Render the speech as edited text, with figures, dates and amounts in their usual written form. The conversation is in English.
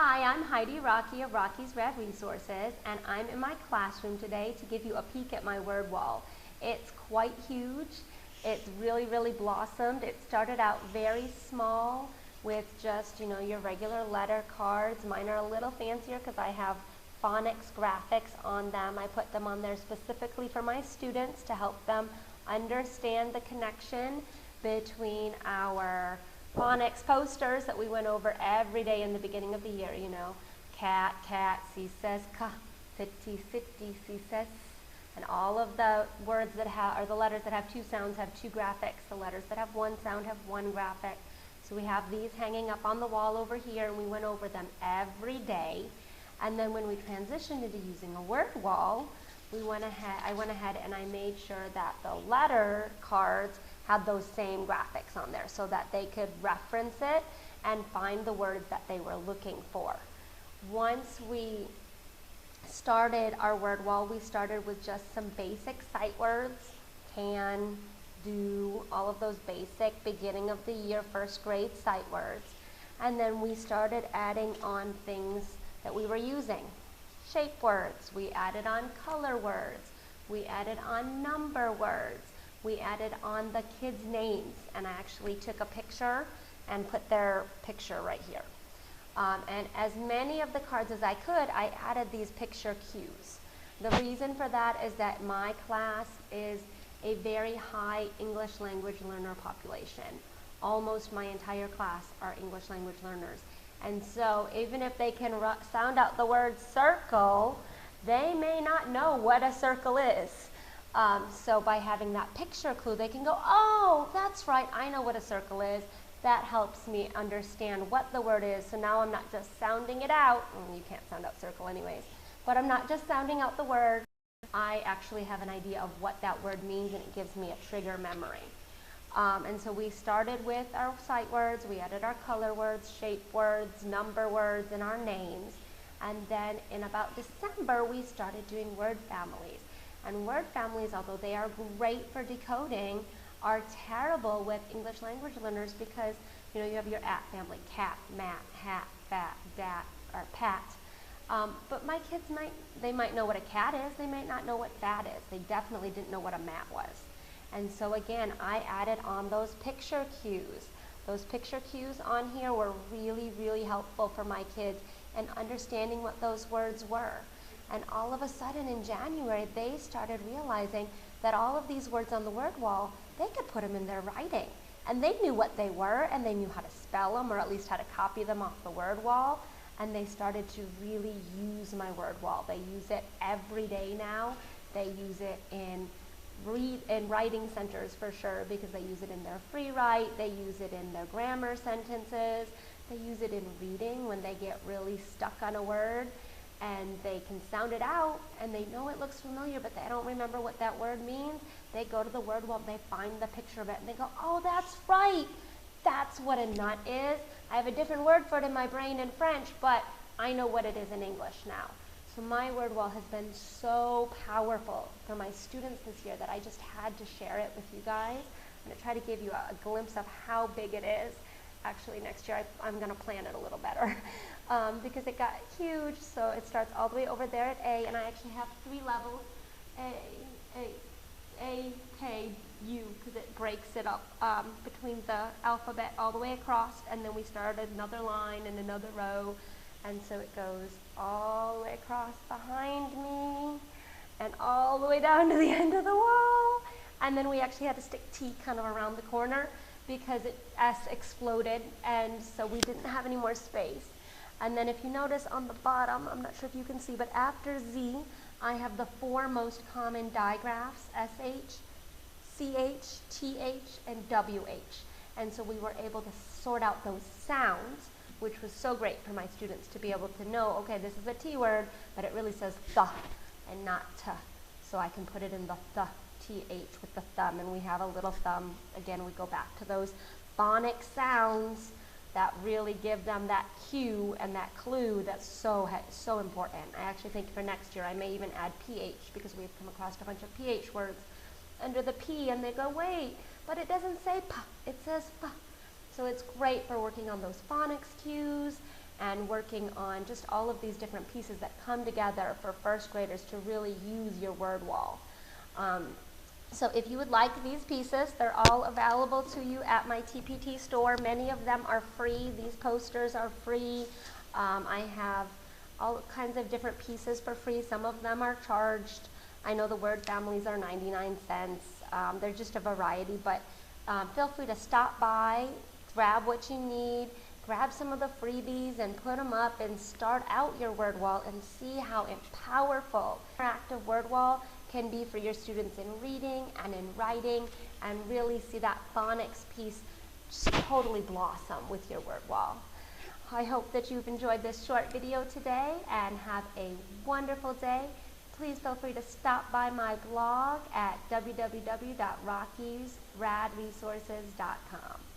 Hi, I'm Heidi Rocky of Rocky's Red Resources, and I'm in my classroom today to give you a peek at my word wall. It's quite huge. It's really blossomed. It started out very small with just, your regular letter cards. Mine are a little fancier because I have phonics graphics on them. I put them on there specifically for my students to help them understand the connection between our phonics posters that we went over every day in the beginning of the year, cat, cat, C says ka, fitty, fitty, C says, and all of the words that have, or the letters that have two sounds have two graphics. The letters that have one sound have one graphic. So we have these hanging up on the wall over here, and we went over them every day. And then when we transitioned into using a word wall, I went ahead and I made sure that the letter cards had those same graphics on there so that they could reference it and find the words that they were looking for. Once we started our word wall, we started with just some basic sight words, can, do, all of those basic beginning of the year first grade sight words. And then we started adding on things that we were using. Shape words, we added on color words, we added on number words, we added on the kids' names, and I actually took a picture and put their picture right here. And as many of the cards as I could, I added these picture cues. The reason for that is that my class is a very high English language learner population. Almost my entire class are English language learners. And so even if they can sound out the word circle, they may not know what a circle is. So by having that picture clue, they can go, oh, that's right, I know what a circle is. That helps me understand what the word is. So now I'm not just sounding it out. You can't sound out circle anyways. But I'm not just sounding out the word. I actually have an idea of what that word means, and it gives me a trigger memory. And so we started with our sight words, we added our color words, shape words, number words, and our names. And then in about December, we started doing word families. And word families, although they are great for decoding, are terrible with English language learners because, you have your at family, cat, mat, hat, bat, dat, or pat. But my kids might know what a cat is, they might not know what that is. They definitely didn't know what a mat was. And so again, I added on those picture cues. Those picture cues on here were really helpful for my kids in understanding what those words were. And all of a sudden in January, they started realizing that all of these words on the word wall, they could put them in their writing. And they knew what they were, and they knew how to spell them, or at least how to copy them off the word wall. And they started to really use my word wall. They use it every day now. They use it in writing centers for sure, because they use it in their free write, they use it in their grammar sentences, they use it in reading when they get really stuck on a word and they can sound it out and they know it looks familiar but they don't remember what that word means. They go to the word wall, they find the picture of it, and they go, oh, that's right, that's what a nut is. I have a different word for it in my brain in French, but I know what it is in English now. So my word wall has been so powerful for my students this year that I just had to share it with you guys. I'm going to try to give you a glimpse of how big it is. Actually, next year I'm going to plan it a little better because it got huge. So it starts all the way over there at A, and I actually have 3 levels, A, K, U, because it breaks it up between the alphabet all the way across, and then we started another line and another row. And so it goes all the way across behind me and all the way down to the end of the wall. And then we actually had to stick T kind of around the corner because S exploded, and so we didn't have any more space. And then if you notice on the bottom, I'm not sure if you can see, but after Z, I have the 4 most common digraphs, SH, CH, TH, and WH. And so we were able to sort out those sounds, which was so great for my students to be able to know, okay, this is a T word, but it really says th and not t. So I can put it in the th, TH with the thumb, and we have a little thumb. Again, we go back to those phonic sounds that really give them that cue and that clue that's so important. I actually think for next year I may even add PH, because we've come across a bunch of PH words under the P, and they go, wait, but it doesn't say p, it says p. So it's great for working on those phonics cues and working on just all of these different pieces that come together for first graders to really use your word wall. So if you would like these pieces, they're all available to you at my TPT store. Many of them are free. These posters are free. I have all kinds of different pieces for free. Some of them are charged. I know the word families are 99 cents. They're just a variety, but feel free to stop by, grab what you need, grab some of the freebies and put them up and start out your word wall and see how powerful interactive word wall can be for your students in reading and in writing, and really see that phonics piece just totally blossom with your word wall. I hope that you've enjoyed this short video today and have a wonderful day. Please feel free to stop by my blog at www.rockysradresources.com.